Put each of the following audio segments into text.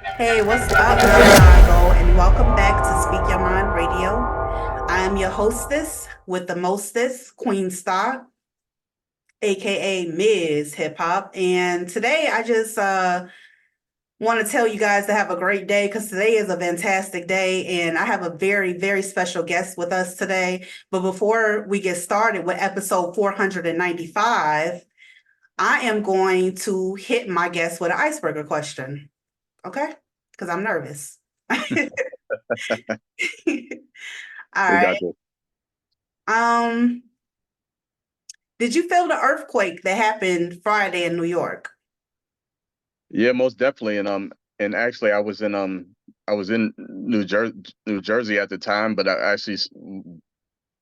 Hey, what's up, Chicago? And welcome back to Speak Your Mind Radio. I am your hostess with the mostest, Queen Star, aka Ms. Hip Hop. And today I just want to tell you guys to have a great day because today is a fantastic day. And I have a very, very special guest with us today. But before we get started with episode 495, I am going to hit my guest with an icebreaker question. Okay? Because I'm nervous. All We right. got this. Um, did you feel the earthquake that happened Friday in New York? Yeah, most definitely. And actually I was in New Jersey at the time, but I actually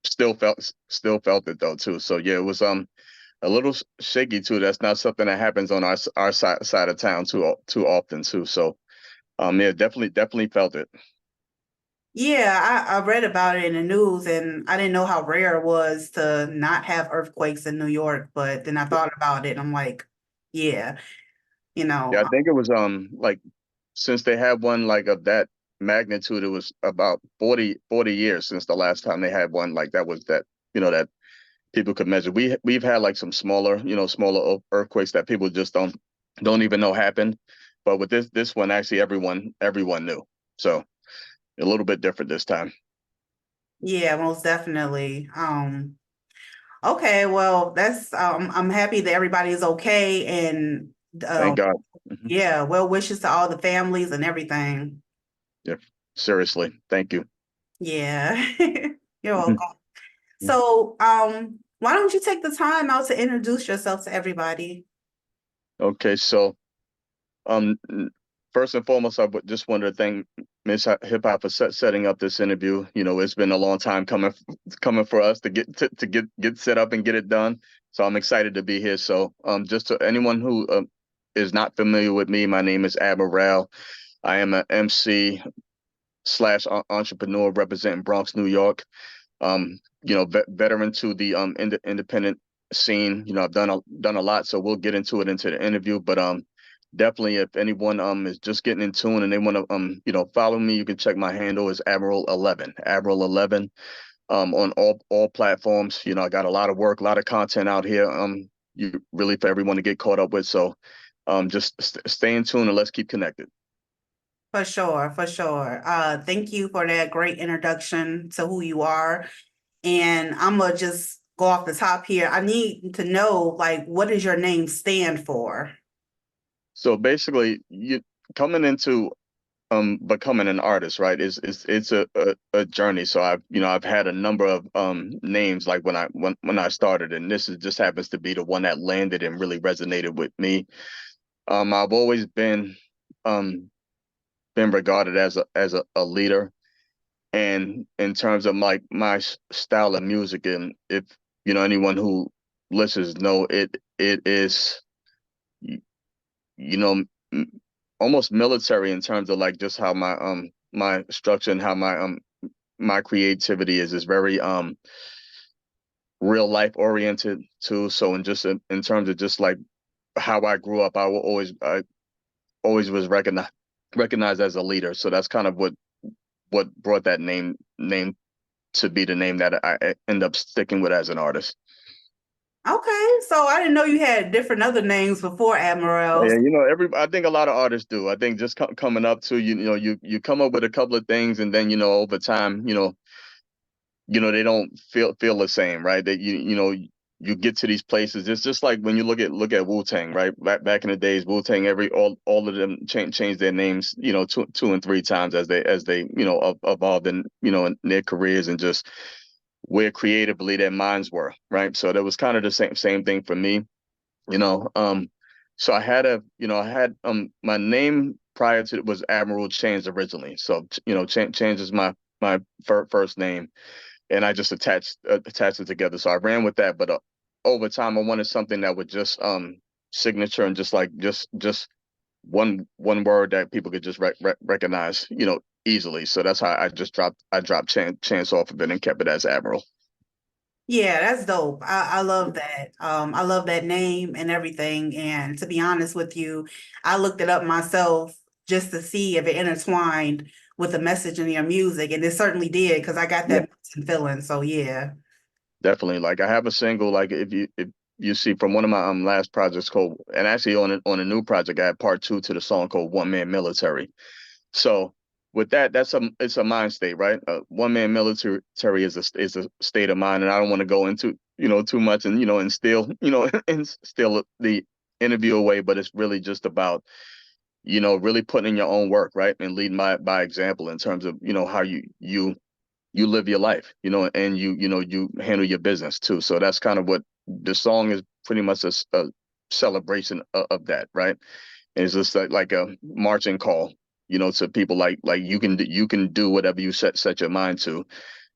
still felt it though too. So yeah, it was a little shaky too. That's not something that happens on our side of town too often too. So yeah, definitely felt it. Yeah, I read about it in the news and I didn't know how rare it was to not have earthquakes in New York, but then I thought about it and I'm like, yeah, you know, Yeah, I think it was like since they had one like of that magnitude, it was about 40 years since the last time they had one like that was that that people could measure. We've had like some smaller earthquakes that people just don't even know happened. But with this one, actually everyone knew. So a little bit different this time. yeah, most definitely. Okay, well, that's I'm happy that everybody is okay and Thank um God. Hmm. yeah, well wishes to all the families and everything. Yeah, seriously. Thank you. Yeah. You're Mhm. welcome. So, why don't you take the time out to introduce yourself to everybody? Okay, so first and foremost, just wanted to thank Miss Hip Hop for setting up this interview. You know, it's been a long time coming for us to get set up and get it done. So I'm excited to be here. So just to anyone who is not familiar with me, my name is Admiral. I am an MC slash entrepreneur representing Bronx, New York. Veteran to the independent scene. You know, I've done a lot, so we'll get into it into the interview. But definitely, if anyone is just getting in tune and they want to follow me, you can check my handle is Admiral 11 on all platforms. You know, I got a lot of work, a lot of content out here. You really for everyone to get caught up with. So just stay in tune and let's keep connected. For sure, for sure. Thank you for that great introduction to who you are. And I'm gonna just go off the top here. I need to know, like, what does your name stand for? So basically, you coming into becoming an artist, right, is it's a journey. So I've had a number of names like when I started, and this is just happens to be the one that landed and really resonated with me. I've always um been regarded as a leader, and in terms of like my style of music, and if anyone who listens know it is you know m- almost military in terms of like just how my structure and how my creativity is very real life oriented too. So in terms of just like how I grew up, I always was recognized as a leader. So that's kind of what brought that name to be the name that I end up sticking with as an artist. Okay, so I didn't know you had different other names before Admiral. Yeah, I think a lot of artists do. I think just coming up to you come up with a couple of things, and then over time, they don't feel the same, right? That you get to these places. It's just like when you look at Wu-Tang, right? Back in the days, Wu-Tang, all of them changed their names, two and three times as they evolved in their careers and just where creatively their minds were, right? So that was kind of the same thing for me, you know. So I had my name prior to it was Admiral changed originally. So change is my first name, and I just attached it together. So I ran with that, but over time I wanted something that would just signature and just like just one word that people could just recognize, easily. So that's how I dropped chance off of it and kept it as Admiral. Yeah, that's dope. I love that. I love that name and everything. And to be honest with you, I looked it up myself just to see if it intertwined with the message in your music, and it certainly did, because I got Yeah, that feeling. So yeah. definitely. Like I have a single, like if you see from one of my last projects called, and actually on a new project, I had part two to the song called One Man Military. So with that, it's a mind state, right? One man military is a state of mind, and I don't want to go into too much and and steal and steal the interview away, but it's really just about really putting in your own work, right, and leading by example in terms of how you live your life, and you handle your business too. So that's kind of what the song is, pretty much a celebration of that, right? And it's just like a marching call, to people like you can do whatever you set your mind to,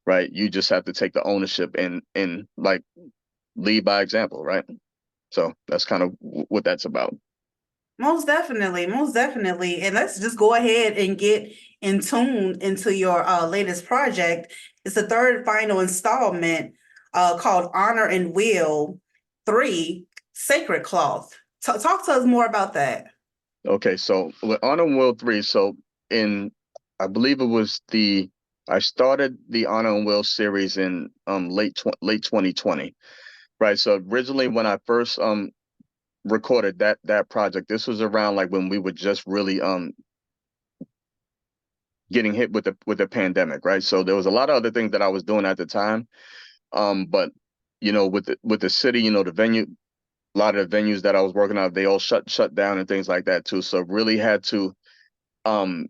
right? You just have to take the ownership and like lead by example, right? So that's kind of what that's about. Most definitely, most definitely. And let's just go ahead and get in tune into your latest project. It's the third final installment called Honor and Will 3 Sacred Cloth. Talk to us more about that. Okay, so with Honor and Will 3, so in I believe it was I started the Honor and Will series in late 2020, right? So originally when I first recorded that project, this was around like when we were just really getting hit with the pandemic, right? So there was a lot of other things that I was doing at the time. But with the city, the venue, a lot of the venues that I was working on, they all shut down and things like that too. So really had to um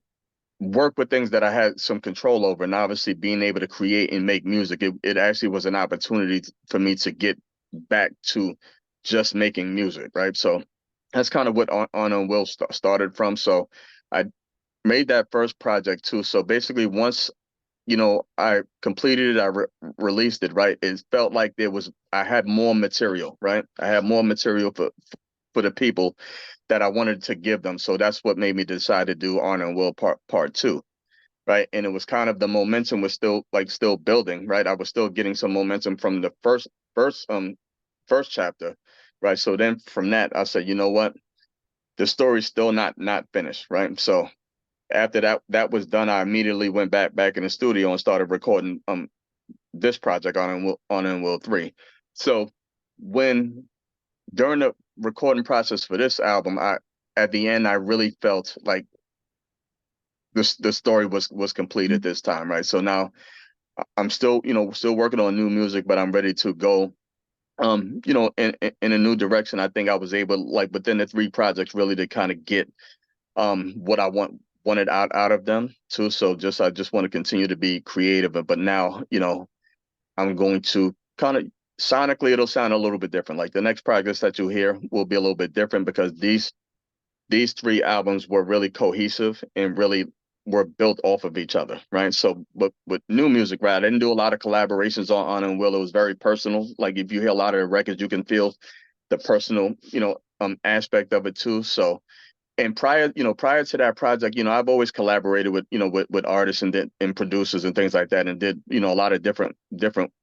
work with things that I had some control over, and obviously being able to create and make music, it actually was an opportunity for me to get back to just making music, right? So that's kind of what On and Will started from. So I made that first project too. So basically, once I completed it, released it, right? It felt like I had more material, right? I had more material for the people that I wanted to give them. So that's what made me decide to do Honor and Will part two, right? And it was kind of, the momentum was still building, right? I was still getting some momentum from the first chapter, right? So then from that, I said, you know what? The story's still not finished, right? So after that was done, I immediately went back in the studio and started recording this project on and Will 3. So when during the recording process for this album, at the end I really felt like the story was complete at this time, right? So now I'm still working on new music, but I'm ready to go in a new direction. I think I was able, like within the three projects, really to kind of get what I wanted out of them too. So I just want to continue to be creative, but now I'm going to kind of, sonically it'll sound a little bit different. Like the next projects that you hear will be a little bit different, because these three albums were really cohesive and really were built off of each other, right? So, but with new music, right, I didn't do a lot of collaborations on and Will. It was very personal. Like if you hear a lot of the records, you can feel the personal, aspect of it too. So, and prior to that project, I've always collaborated with artists and producers and things like that, and did a lot of different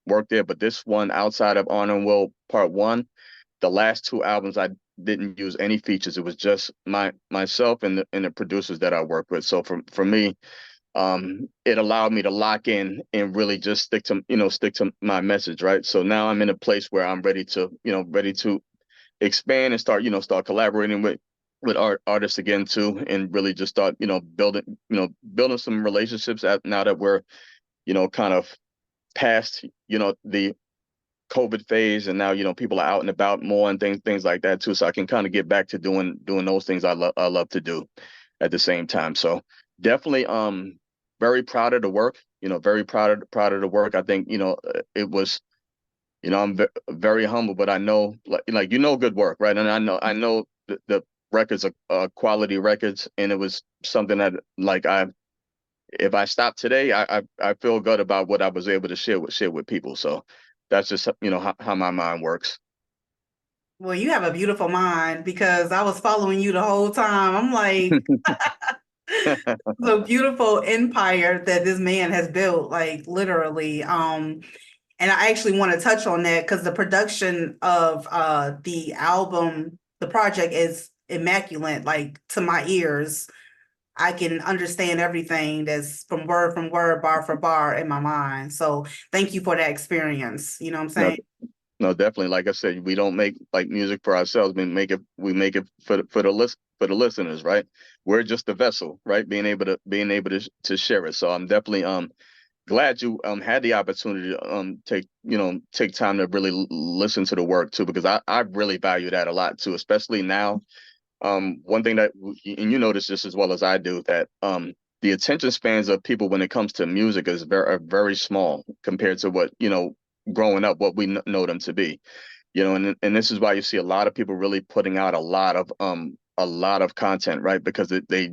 work there. But this one, outside of Honor and Will Part One, the last two albums I didn't use any features. It was just myself and the producers that I worked with. So for me, it allowed me to lock in and really just stick to my message, right? So now I'm in a place where I'm ready to expand and start collaborating with artists again too, and really just start building some relationships now that we're kind of past the COVID phase, and now people are out and about more and things like that too. So I can kind of get back to doing those things I love to do at the same time. So definitely very proud of the work. Very proud of the work. I think it was, I'm very humble, but I know like good work, right? And I know the records are quality records, and it was something that, like, if I stop today, I feel good about what I was able to share with people. So that's just how my mind works. Well, you have a beautiful mind, because I was following you the whole time. I'm like, the beautiful empire that this man has built, like literally. And I actually want to touch on that, because the production of the album, the project, is immaculate, like to my ears. I can understand everything that's from word, bar for bar in my mind. So thank you for that experience. You know what I'm No, saying? no, definitely. Like I said, we don't make like music for ourselves. We make it for the listeners, right? We're just the vessel, right? Being able to share it. So I'm definitely glad you had the opportunity to take time to really listen to the work too, because I really value that a lot too, especially now. One thing that, and you notice this as well as I do, that the attention spans of people when it comes to music is very small compared to what, growing up, what we know them to be. And this is why you see a lot of people really putting out a lot of content, right? Because they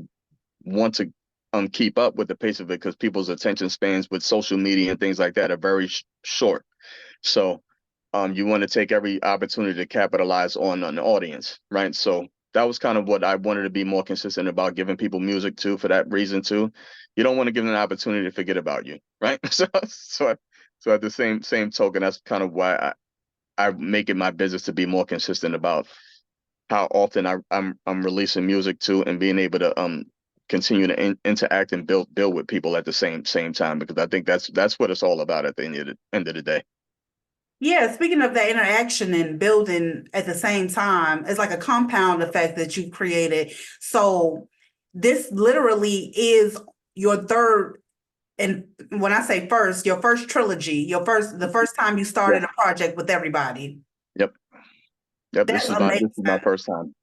want to keep up with the pace of it, because people's attention spans with social media and things like that are very short. So you want to take every opportunity to capitalize on an audience, right? So that was kind of what I wanted to be more consistent about, giving people music too, for that reason too. You don't want to give them an opportunity to forget about you, right? So at the same token, that's kind of why I make it my business to be more consistent about how often I'm releasing music too, and being able to continue to interact and build with people at the same time, because I think that's what it's all about at the end of the day. Yeah, speaking of that interaction and building at the same time, it's like a compound effect that you've created. So this literally is your third, and when I say first, your first trilogy, the first time you Yeah. started a project with everybody. Yep. Yep. This That's is my amazing. this is my first time.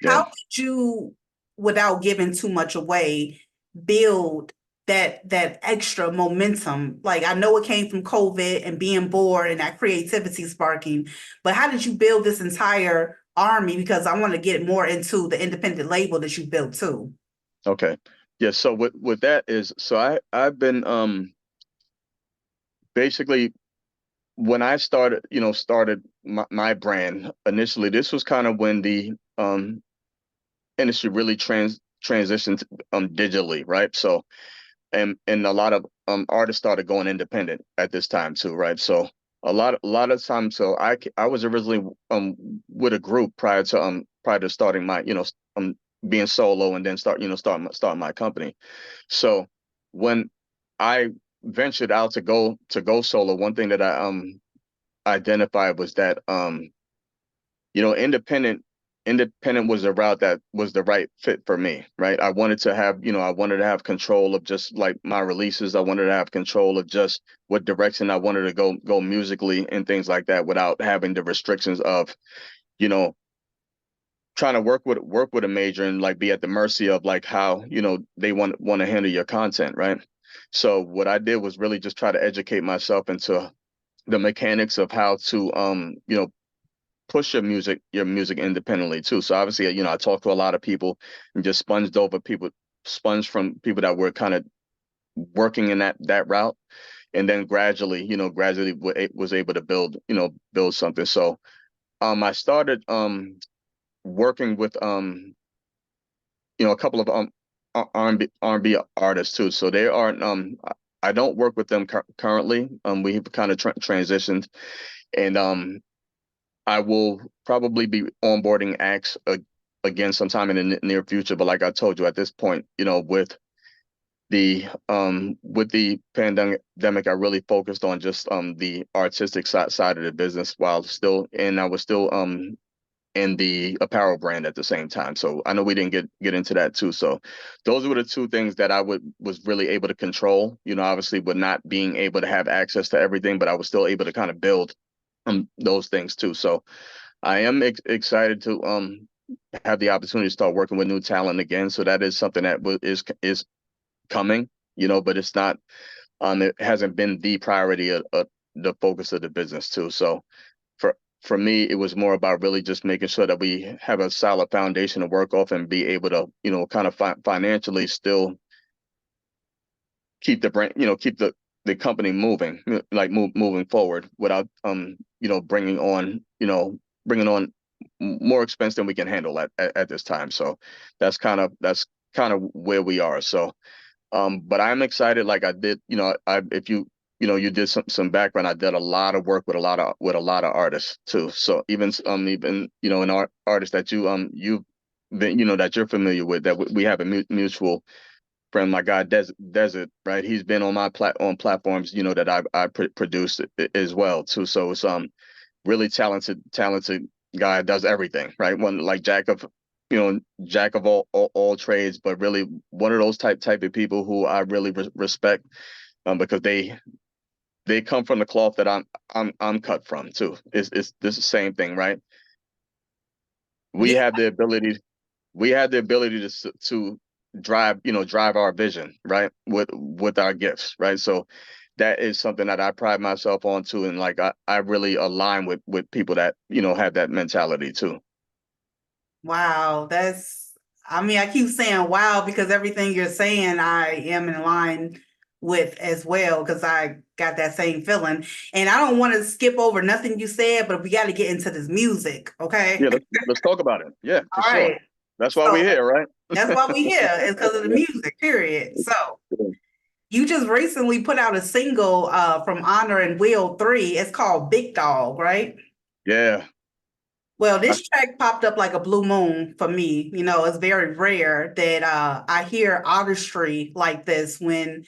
Yeah. How did you, without giving too much away, build that extra momentum? Like, I know it came from COVID and being bored and that creativity sparking, but how did you build this entire army? Because I want to get more into the independent label that you built too. Okay. Yeah. So with that is, so I've been basically, when I started my brand initially, this was kind of when the industry really transitioned digitally, right? So and a lot of artists started going independent at this time too, right? So a lot of times, so I was originally with a group prior to starting my being solo, and then starting my company. So when I ventured out to go solo, one thing that I identified was that independent was a route that was the right fit for me, right? I wanted to have control of just like my releases. I wanted to have control of just what direction I wanted to go musically and things like that, without having the restrictions of, you know, trying to work with a major and like be at the mercy of like how, they want to handle your content, right? So what I did was really just try to educate myself into the mechanics of how to push your music independently too. So obviously, I talked to a lot of people and just sponged from people that were kind of working in that route, and then gradually was able to build something. So I started working with a couple of R&B artists too. So they aren't I don't work with them currently. We've kind of transitioned, and I will probably be onboarding acts again sometime in the near future. But like I told you, at this point, with the pandemic, I really focused on just the artistic side of the business, and I was still in the apparel brand at the same time. So I know we didn't get into that too. So those were the two things that was really able to control. Obviously, with not being able to have access to everything, but I was still able to kind of build those things too. So I am excited to have the opportunity to start working with new talent again. So that is something that is coming, but it's not it hasn't been the priority of the focus of the business too. So for me, it was more about really just making sure that we have a solid foundation to work off, and be able to kind of financially still keep the brand, keep the company moving, like moving forward, without bringing on more expense than we can handle at this time. So that's kind of where we are. So but I'm excited. Like I did, if you did some background, I did a lot of work with a lot of artists too. So even in artists that you that you're familiar with, that we have a mutual friend, my guy Desert, right? He's been on my on platforms, that I produced as well too. So it's really talented guy, does everything, right? One like jack of all trades, but really one of those type of people who I really respect, because they come from the cloth that I'm cut from too. It's this the same thing, right? We Yeah. have the ability to drive our vision, right, with our gifts, right? So that is something that I pride myself on too, and like I really align with people that have that mentality too. Wow. I mean, I keep saying wow because everything you're saying, I am in line with as well because I got that same feeling. And I don't want to skip over nothing you said, but we got to get into this music, okay? Yeah, let's talk about it. Yeah, for All sure. right. That's why we're So here, right? that's why we here, is because of the Yeah. music, period. So Yeah. you just recently put out a single from Honor and Will 3. It's called Big Dog, right? Yeah. Well, I- this track popped up like a blue moon for me. You know, it's very rare that I hear artistry like this when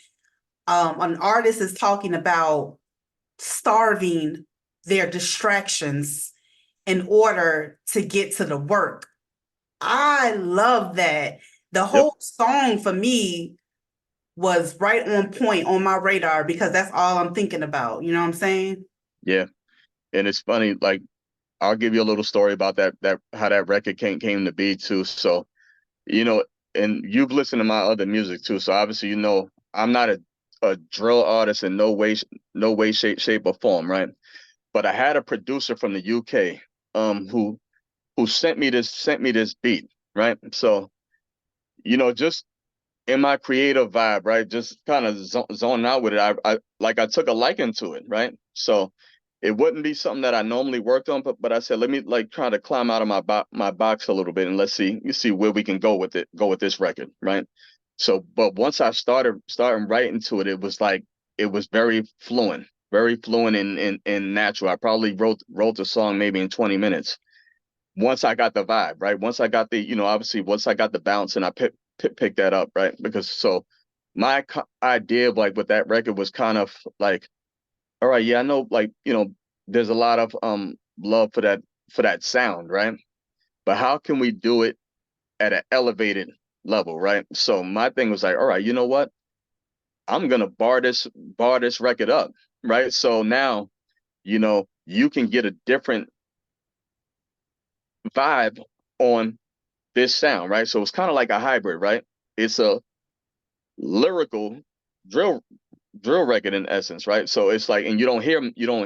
an artist is talking about starving their distractions in order to get to the work. I love that. The Yep. whole song for me was right on point on my radar because that's all I'm thinking about. You know what I'm saying? Yeah. And it's funny, like I'll give you a little story about that how that record came to be too. So, you know, and you've listened to my other music too. So obviously, I'm not a drill artist in no way, shape or form, right? But I had a producer from the UK, who sent me this beat, right? So, just in my creative vibe, right? Just kind of zoning out with it. I took a liking to it, right? So it wouldn't be something that I normally worked on, but I said, let me like try to climb out of my box a little bit and let's see where we can go with this record, right? So, but once I starting writing to it, it was like it was very fluent and natural. I probably wrote the song maybe in 20 minutes. Once I got the vibe, right? Once I got obviously once I got the bounce and I picked that up, right? Because so my idea of like with that record was kind of like, all right, yeah, I know, like, there's a lot of love for that sound, right? But how can we do it at an elevated level, right? So my thing was like, all right, you know what? I'm gonna bar this record up, right? So now, you can get a different vibe on this sound, right? So it's kind of like a hybrid, right? It's a lyrical drill record in essence, right? So it's like, and you don't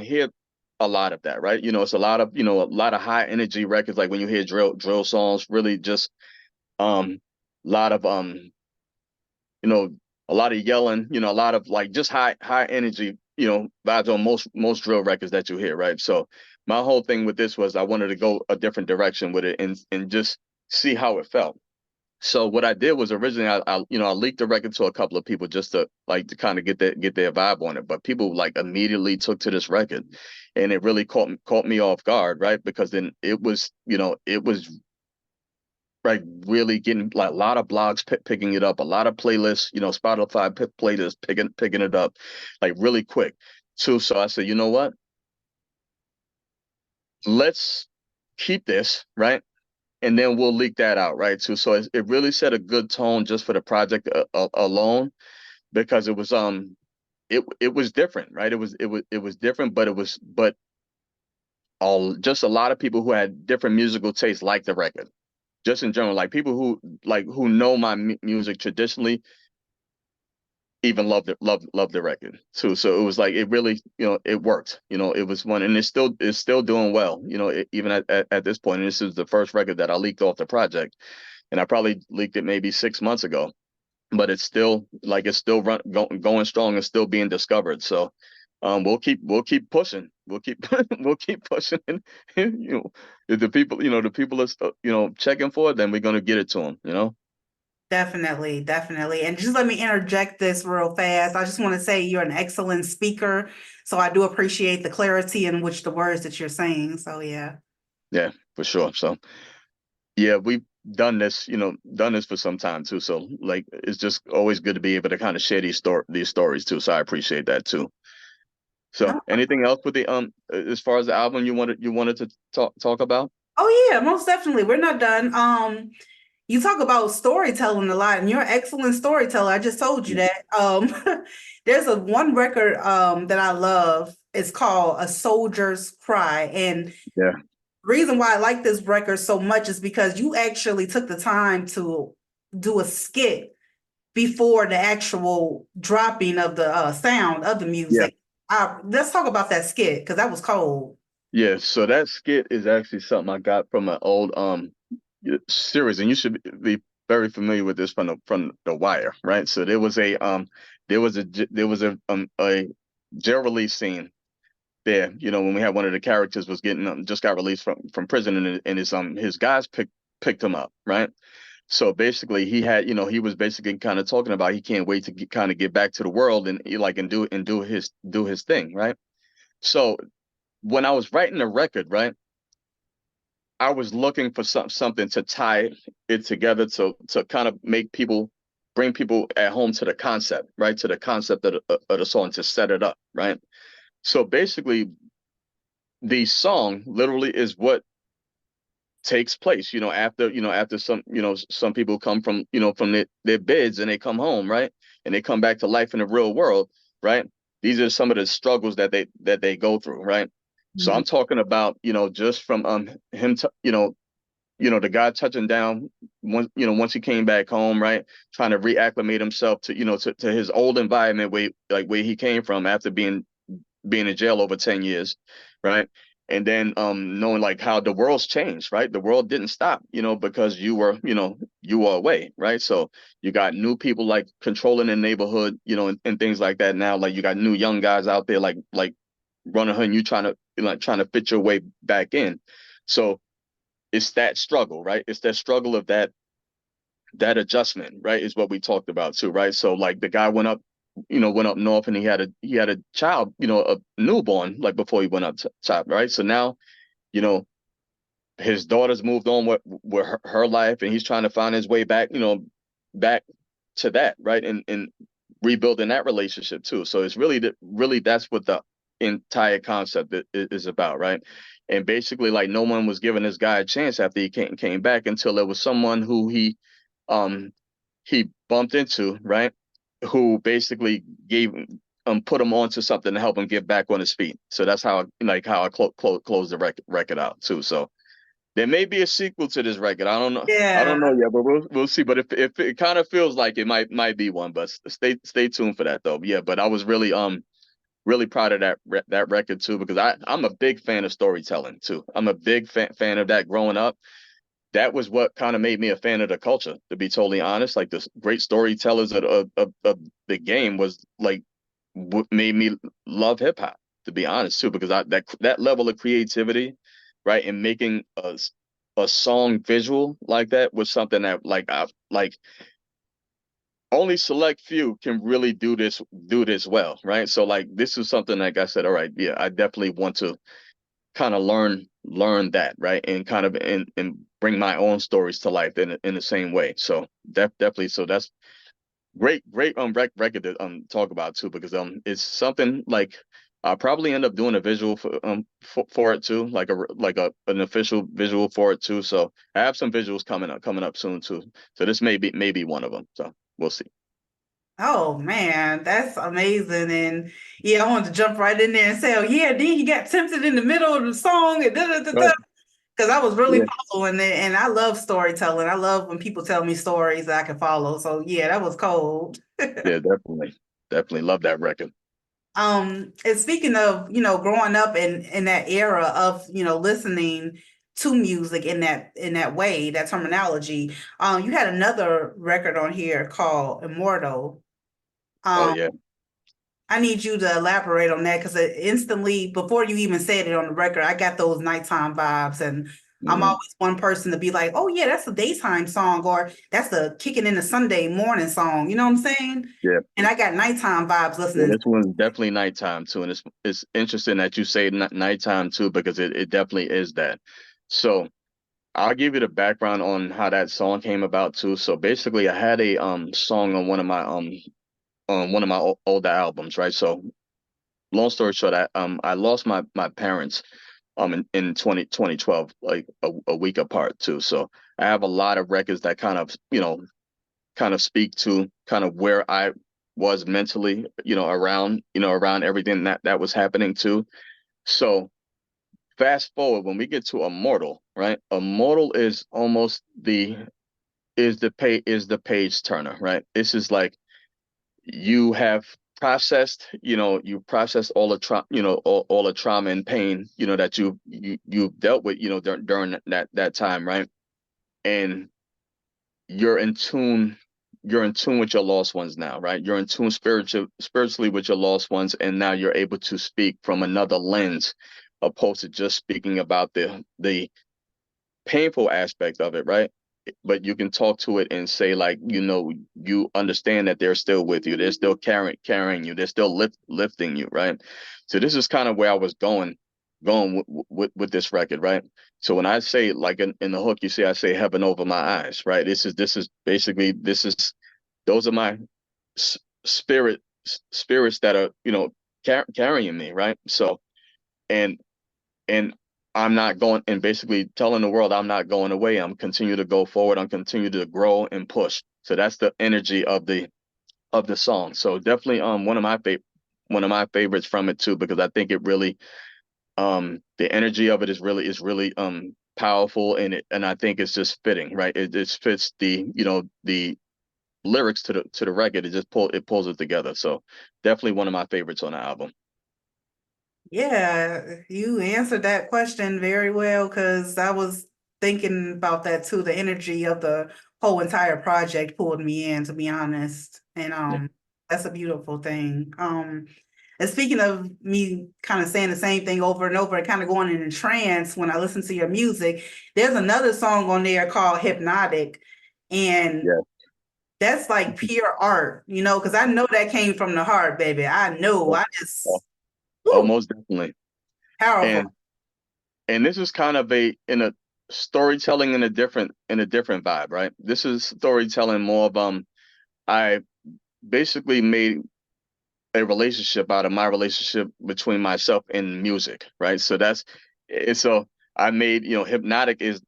hear a lot of that, right? It's a lot of high energy records. Like when you hear drill songs, really just lot of you know a lot of yelling, a lot of like just high energy, vibes on most drill records that you hear, right? So my whole thing with this was I wanted to go a different direction with it and just see how it felt. So what I did was originally I leaked the record to a couple of people just to kind of get their vibe on it. But people like immediately took to this record, and it really caught me off guard, right? Because then it was like really getting like a lot of blogs picking it up, a lot of playlists, Spotify playlists picking it up, like really quick too. So I said, you know what? Let's keep this, right? And then we'll leak that out, right? Too. So it really set a good tone just for the project alone, because it was different, right? It was different, but all just a lot of people who had different musical tastes like the record, just in general, like people who know my music traditionally even loved the record too. So it was like it really, it worked. It was one, and it's still doing well. Even at this point, and this is the first record that I leaked off the project, and I probably leaked it maybe 6 months ago, but it's still going strong and still being discovered. So we'll keep pushing. We'll keep pushing. And, if the people are checking for it, then we're gonna get it to them. Definitely, definitely. And just let me interject this real fast. I just want to say you're an excellent speaker. So I do appreciate the clarity in which the words that you're saying. So yeah. Yeah, for sure. So yeah, done this, done this for some time too. So like, it's just always good to be able to kind of share these stories too. So I appreciate that too. So anything else with the as far as the album you wanted to talk about? Oh yeah, most definitely. We're not done. You talk about storytelling a lot, and you're an excellent storyteller. I just told you that. There's a one record that I love. It's called A Soldier's Cry. And Yeah. the reason why I like this record so much is because you actually took the time to do a skit before the actual dropping of the sound of the Yeah. music. Let's talk about that skit because that was cold. Yeah. So that skit is actually something I got from an old series, and you should be very familiar with this from the Wire, right? So there was a jail release scene there, when we had one of the characters was getting just got released from prison, and his guys picked him up, right? So basically he was basically kind of talking about he can't wait to kind of get back to the world and do his thing, right? So when I was writing the record, right, I was looking for something to tie it together to kind of bring people at home to the concept, right? To the concept of the song, to set it up, right? So basically, the song literally is what takes place, after some people come from their beds and they come home, right? And they come back to life in the real world, right? These are some of the struggles that they go through, right? So Mhm. I'm talking about, just from him to, the guy touching down once he came back home, right? Trying to reacclimate himself to his old environment, where he came from after being in jail over 10 years, right? And then knowing like how the world's changed, right? The world didn't stop, because you were away, right? So you got new people like controlling the neighborhood, and things like that now. Like you got new young guys out there like running her, and you trying to fit your way back in. So it's that struggle, right? It's that struggle of that adjustment, right? Is what we talked about too, right? So like the guy went up north, and he had a child, a newborn, like before he went up top, right? So now, you know, his daughter's moved on with her life, and he's trying to find his way back, back to that, right? And rebuilding that relationship too. So it's really that's what the entire concept is about, right? And basically, like no one was giving this guy a chance after he came back until there was someone who um he bumped into, right? Who basically put him onto something to help him get back on his feet. So that's how I close the record out too. So there may be a sequel to this record. I don't know. I Yeah. don't know yet, but we'll see. But if it kind of feels like it might be one, but stay tuned for that though. Yeah, but I was really proud of that record too, because I'm a big fan of storytelling too. I'm a big fan of that growing up. That was what kind of made me a fan of the culture, to be totally honest. Like the great storytellers of the game was like what made me love hip hop, to be honest too, because that level of creativity, right, and making a song visual like that was something that like only select few can really do this well, right? So like this is something like I said, all right, yeah, I definitely want to kind of learn that, right, and kind of and bring my own stories to life in the same way. So definitely, so that's great record to talk about too, because it's something like I'll probably end up doing a visual for it too, like an official visual for it too. So I have some visuals coming up soon too. So this may be one of them. So we'll see. Oh man, that's amazing. And yeah, I wanted to jump right in there and say, oh yeah, then he got tempted in the middle of the song and da da da da. Right. Because I was really Yeah. following it, and I love storytelling. I love when people tell me stories that I can follow. So yeah, that was cold. Yeah, definitely love that record. And speaking of, growing up in that era of, listening to music in that way, that terminology, you had another record on here called Immortal. Oh Um, yeah. I need you to elaborate on that because instantly, before you even said it on the record, I got those nighttime vibes. And I'm Hmm. always one person to be like, oh, yeah, that's a daytime song, or that's the kicking in the Sunday morning song. You know what I'm saying? Yeah. And I got nighttime vibes Yeah, listening. this one's definitely nighttime too, and it's interesting that you say nighttime too, because it definitely is that. So I'll give you the background on how that song came about too. So basically, I had a song on one of my older albums, right? So long story short, I lost my parents in 2012, like a week apart too. So I have a lot of records that kind of, kind of speak to kind of where I was mentally, around everything that was happening too. So fast forward when we get to Immortal, right? Immortal is almost the page turner, right? This is like you have processed, you processed all the trauma, all the trauma and pain, that you've dealt with, during that time, right? And you're in tune, you're in tune with your lost ones now, right? You're in tune spiritually with your lost ones, and now you're able to speak from another lens, opposed to just speaking about the painful aspect of it, right? But you can talk to it and say, like, you understand that they're still with you, they're still carrying you, they're still lifting you, right? So this is kind of where I was going with this record, right? So when I say, like, in the hook, you see I say heaven over my eyes, right? This is basically, those are my spirits that are, carrying me, right? So, and and I'm not going, and basically telling the world I'm not going away. I'm continue to go forward. I'm continue to grow and push. So that's the energy of the song. So definitely one of my favorites from it too, because I think it really, the energy of it is really powerful, and I think it's just fitting, right? It just fits the lyrics to the record. It pulls it together. So definitely one of my favorites on the album. Yeah, you answered that question very well because I was thinking about that too. The energy of the whole entire project pulled me in, to be honest. And Yeah. that's a beautiful thing. And speaking of me kind of saying the same thing over and over and kind of going in a trance when I listen to your music, there's another song on there called Hypnotic. And Yeah. that's like pure art, because I know that came from the heart, baby. I know. Oh, I oh, just, woo, almost definitely. powerful. And this is kind of in a storytelling in a different vibe, right? This is storytelling more of, I basically made a relationship out of my relationship between myself and music, right? So so I made, Hypnotic is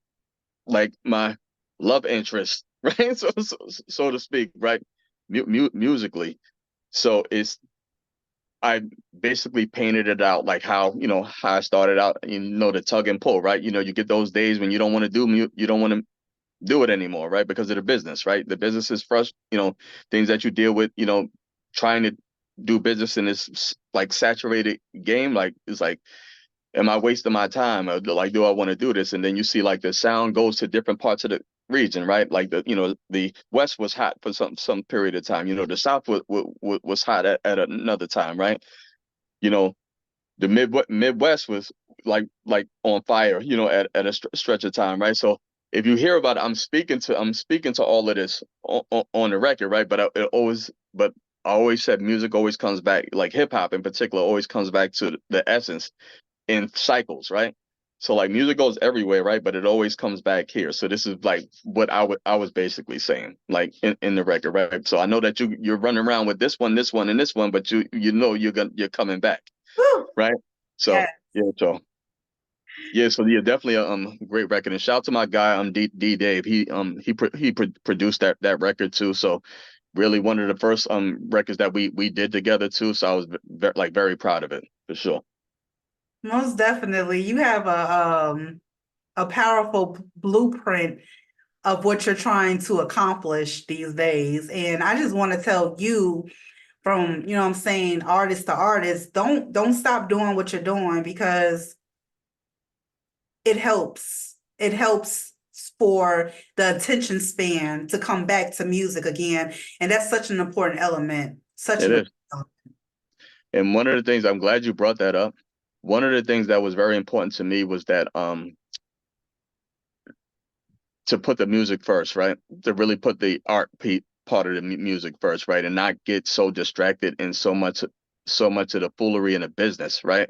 like my love interest, right? So to speak, right? Musically. So I basically painted it out like how I started out, the tug and pull, right? You get those days when you don't want to you don't want to do it anymore, right? Because of the business, right? The business is things that you deal with, trying to do business in this like saturated game. Like, it's like, am I wasting my time? Or, like, do I want to do this? And then you see, like, the sound goes to different parts of the region, right? Like, the West was hot for some period of time. The South was hot at another time, right? You know, the Midwest was like on fire, at a stretch of time, right? So if you hear about it, I'm speaking to all of this on the record, right? But I always said music always comes back, like hip hop in particular, always comes back to the essence in cycles, right? So, like, music goes everywhere, right? But it always comes back here. So this is like what I was basically saying, like, in the record, right? So I know that you're running around with this one, and this one, but you're coming back, Woo! right? So Yeah. yeah, definitely a great record. And shout out to my guy, D Dave. He produced that record too. So really one of the first records that we did together too. So I was like very proud of it for sure. Most definitely. You have a powerful blueprint of what you're trying to accomplish these days. And I just want to tell you from, what I'm saying, artist to artist, don't stop doing what you're doing because it helps. It helps for the attention span to come back to music again. And that's such an important element. Such It an is. important element. And one of the things, I'm glad you brought that up. One of the things that was very important to me was that, to put the music first, right? To really put the part of the music first, right? And not get so distracted in so much of the foolery in the business, right?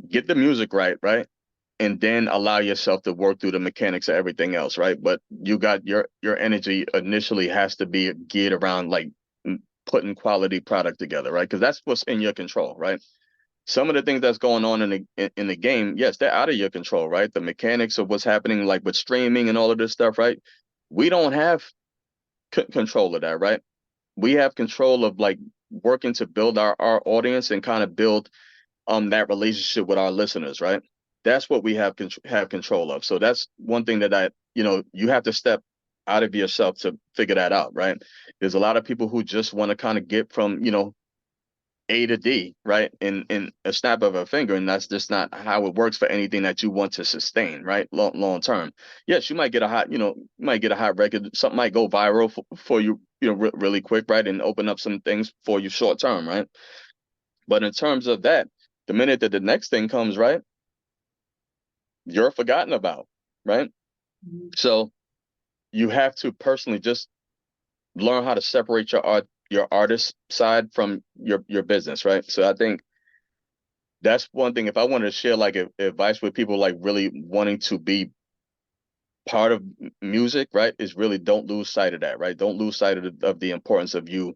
Get the music right, right? and then allow yourself to work through the mechanics of everything else, right? But you got your energy initially has to be geared around like putting quality product together, right? Because that's what's in your control, right? Some of the things that's going on in the game, yes, they're out of your control, right? The mechanics of what's happening, like with streaming and all of this stuff, right? We don't have control of that, right? We have control of like working to build our audience and kind of build that relationship with our listeners, right? That's what we have control of. So that's one thing that you have to step out of yourself to figure that out, right? There's a lot of people who just want to kind of get from A to D, right? In a snap of a finger, and that's just not how it works for anything that you want to sustain, right? Long term. Yes, you might get a hot record, something might go viral for you, really quick, right? And open up some things for you short term, right? But in terms of that, the minute that the next thing comes, right, you're forgotten about, right? So you have to personally just learn how to separate your artist side from your business, right? So I think that's one thing. If I wanted to share like advice with people like really wanting to be part of music, right, is really don't lose sight of that, right? Don't lose sight of the importance of you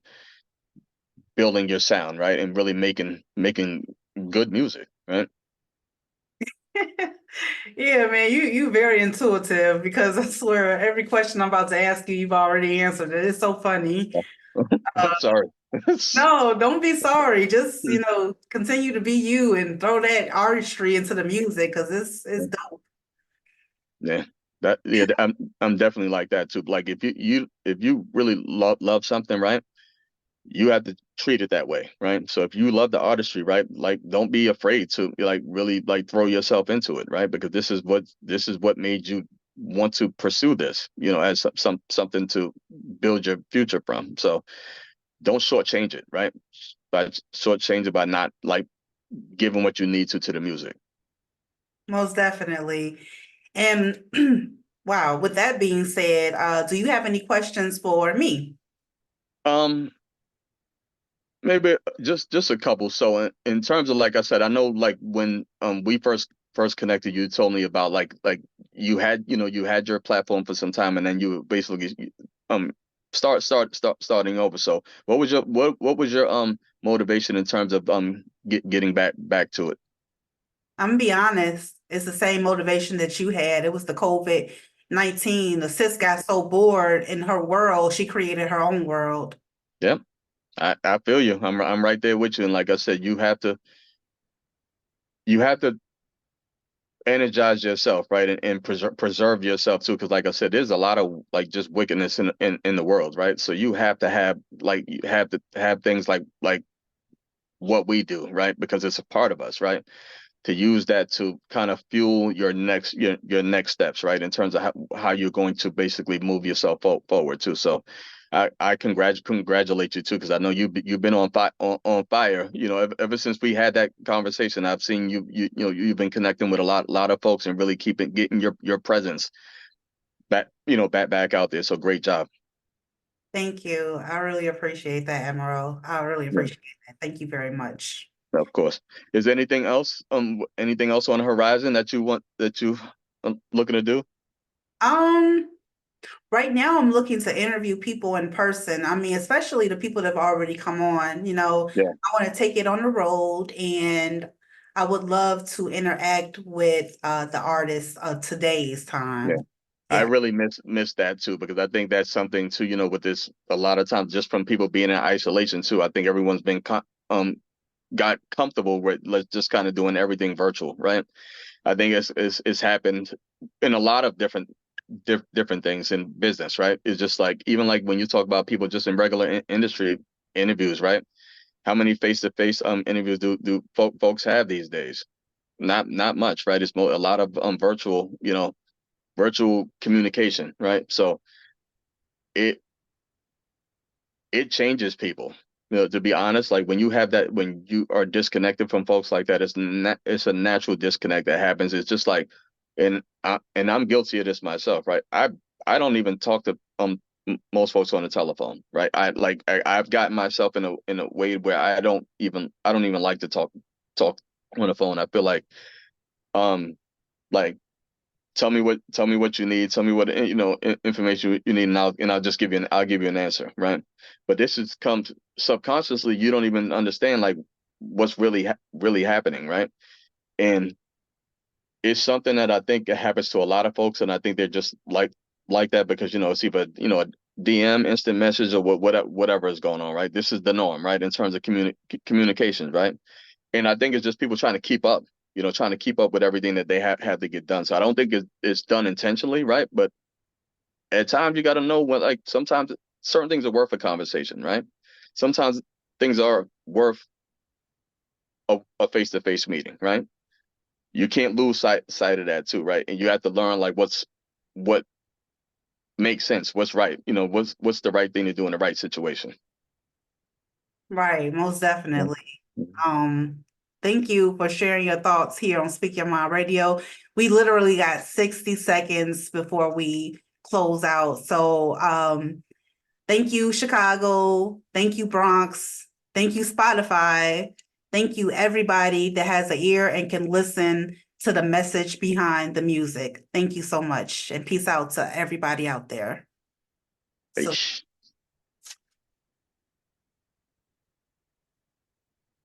building your sound, right, and really making good music, right? Yeah, man, you very intuitive because I swear every question I'm about to ask you, you've already answered it. It's so funny. I'm sorry. No, don't be sorry. Just, continue to be you and throw that artistry into the music because it's dope. Yeah, I'm definitely like that too. Like if you really love something, right, you have to treat it that way, right? So if you love the artistry, right, like don't be afraid to like really like throw yourself into it, right? Because this is what made you want to pursue this, as something to build your future from. So don't shortchange it, right? By shortchange it by not like giving what you need to the music. Most definitely. And wow, with that being said, do you have any questions for me? Um, Maybe just a couple. So in terms of like I said, I know like when we first connected, you told me about like you had your platform for some time and then you basically um starting over. So what was your motivation in terms of getting back to it? I'm gonna be honest, it's the same motivation that you had. It was the COVID-19. The sis got so bored in her world, she created her own world. Yeah, I feel you. I'm right there with you. And like I said, you have to energize yourself, right, and preserve yourself too, because like I said, there's a lot of like just wickedness in the world, right? So you have to have things like what we do, right, because it's a part of us, right? To use that to kind of fuel your next steps, right, in terms of how you're going to basically move yourself forward too. So I congratulate you too, because I know you've been on fire. Ever since we had that conversation, I've seen you've been connecting with a lot of folks and really getting your presence back out there. So great job. Thank you. I really appreciate that, Emerald. I really Yeah, appreciate that. Thank you very much. of course. Is there anything else on the horizon that you looking to do? Um, right now I'm looking to interview people in person. I mean, especially the people that have already come on. Yeah. I want to take it on the road and I would love to interact with the artists of today's Yeah. time. I Yeah. really miss that too, because I think that's something too, with this a lot of times just from people being in isolation too. I think everyone's been got comfortable with let's just kind of doing everything virtual, right? I think it's happened in a lot of different things in business, right? It's just like even like when you talk about people just in regular industry interviews, right? How many face-to-face interviews do folks have these days? Not much, right? It's a lot of virtual communication, right? So it it changes people. To be honest, like when you have that, when you are disconnected from folks like that, it's a natural disconnect that happens. It's just like, and I'm guilty of this myself, right? I don't even talk to most folks on the telephone, right? I've gotten myself in a way where I don't even like to talk on the phone. I feel like um Like, tell me what you need, tell me what information you need, and I'll just give you an answer, right? But this has come subconsciously. You don't even understand like what's really happening, right? And it's something that I think happens to a lot of folks, and I think they're just like that because it's either a DM, instant message, or whatever is going on, right? This is the norm, right, in terms of communications, right? And I think it's just people trying to keep up, trying to keep up with everything that they have to get done. So I don't think it's done intentionally, right? But at times you got to know what, like, sometimes certain things are worth a conversation, right? Sometimes things are worth a face-to-face meeting, right? You can't lose sight of that too, right? And you have to learn like what makes sense, what's right, what's the right thing to do in the right situation. Right, most definitely. Mhm. Thank you for sharing your thoughts here on Speak Your Mind Radio. We literally got 60 seconds before we close out. So thank you, Chicago. Thank you, Bronx. Thank you, Spotify. Thank you, everybody that has an ear and can listen to the message behind the music. Thank you so much. And peace out to everybody out there. So Peace.